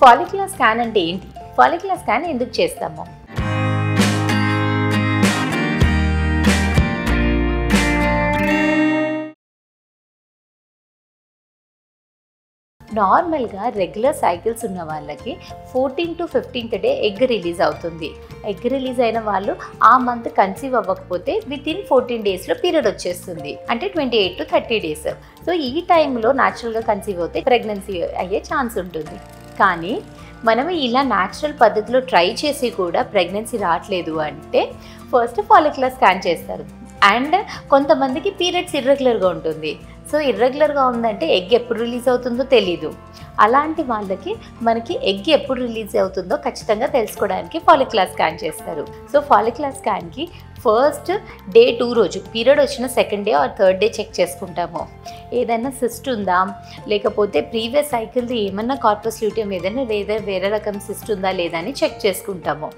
Follicular scan అంటే ఏంటి? Follicular scan ఎందుకు చేస్తాము? నార్మల్గా రెగ్యులర్ సైకిల్స్ ఉన్న వాళ్ళకి 14 to 15th day egg release అవుతుంది. ఎగ్ రిలీజ్ అయిన వాళ్ళు ఆ మంత్ కన్సీవ్ అవ్వకపోతే వితిన్ 14 డేస్లో పీరియడ్ వచ్చేస్తుంది, అంటే 28 to 30 డేస్. సో ఈ టైంలో న్యాచురల్గా కన్సీవ్ అవుతే ప్రెగ్నెన్సీ అయ్యే ఛాన్స్ ఉంటుంది. కానీ మనం ఇలా న్యాచురల్ పద్ధతిలో ట్రై చేసి కూడా ప్రెగ్నెన్సీ రావట్లేదు అంటే ఫస్ట్ ఫాలిక్యులర్ స్కాన్ చేస్తారు. అండ్ కొంతమందికి పీరియడ్స్ ఇర్రెగ్యులర్గా ఉంటుంది. సో ఇర్రెగ్యులర్గా ఉందంటే ఎగ్ ఎప్పుడు రిలీజ్ అవుతుందో తెలీదు. అలాంటి వాళ్ళకి మనకి ఎగ్ ఎప్పుడు రిలీజ్ అవుతుందో ఖచ్చితంగా తెలుసుకోవడానికి ఫాలిక్యులర్ స్కాన్ చేస్తారు. సో ఫాలిక్యులర్ స్కాన్కి ఫస్ట్ డే 2 రోజు పీరియడ్ వచ్చిన second day or third day check చేసుకుంటాము. ఏదైనా సిస్ట్ ఉందా, లేకపోతే ప్రీవియస్ సైకిల్ది ఏమన్నా కార్పస్ ల్యూటియం ఏదైనా వేరే రకం సిస్ట్ ఉందా లేదా అని చెక్ చేసుకుంటాము.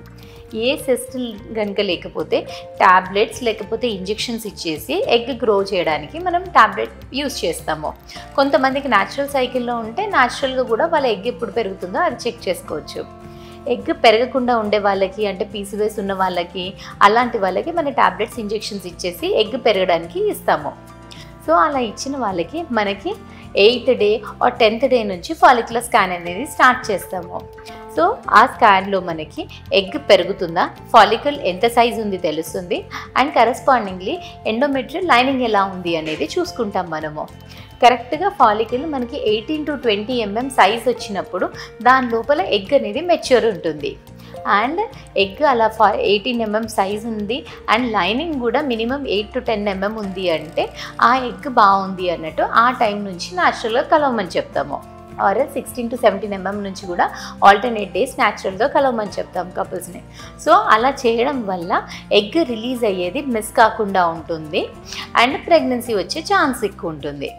ఏ సిస్ట్ కనుక లేకపోతే ట్యాబ్లెట్స్ లేకపోతే ఇంజెక్షన్స్ ఇచ్చేసి ఎగ్ గ్రో చేయడానికి మనం ట్యాబ్లెట్ యూస్ చేస్తాము. కొంతమందికి న్యాచురల్ సైకిల్లో ఉంటే న్యాచురల్గా కూడా వాళ్ళ ఎగ్ ఎప్పుడు పెరుగుతుందో అది చెక్ చేసుకోవచ్చు. ఎగ్ పెరగకుండా ఉండే వాళ్ళకి, అంటే పీసీఓఎస్ ఉన్న వాళ్ళకి, అలాంటి వాళ్ళకి మన ట్యాబ్లెట్స్ ఇంజెక్షన్స్ ఇచ్చేసి ఎగ్ పెరగడానికి ఇస్తాము. సో అలా ఇచ్చిన వాళ్ళకి మనకి 8th day or 10th day నుంచి ఫాలిక్యులర్ స్కాన్ అనేది స్టార్ట్ చేస్తాము. సో ఆ స్కాన్లో మనకి ఎగ్ పెరుగుతుందా, ఫాలికల్ ఎంత సైజు ఉంది తెలుస్తుంది, అండ్ కరెస్పాండింగ్లీ ఎండోమెట్రియల్ లైనింగ్ ఎలా ఉంది అనేది చూసుకుంటాం మనము. కరెక్ట్గా ఫాలికల్ మనకి 18 to 20 mm సైజ్ వచ్చినప్పుడు దాని లోపల ఎగ్ అనేది మెచ్యూర్ ఉంటుంది. అండ్ ఎగ్ అలా 18 mm సైజ్ ఉంది అండ్ లైనింగ్ కూడా మినిమం 8 to 10 mm ఉంది అంటే ఆ ఎగ్ బాగుంది అన్నట్టు ఆ టైం నుంచి న్యాచురల్గా కలవమని చెప్తాము. ఆర్ 16 to 17 mm నుంచి కూడా ఆల్టర్నేట్ డేస్ న్యాచురల్గా కలవమని చెప్తాం కపుల్స్ని. సో అలా చేయడం వల్ల ఎగ్ రిలీజ్ అయ్యేది మిస్ కాకుండా ఉంటుంది అండ్ ప్రెగ్నెన్సీ వచ్చే ఛాన్స్ ఎక్కువ ఉంటుంది.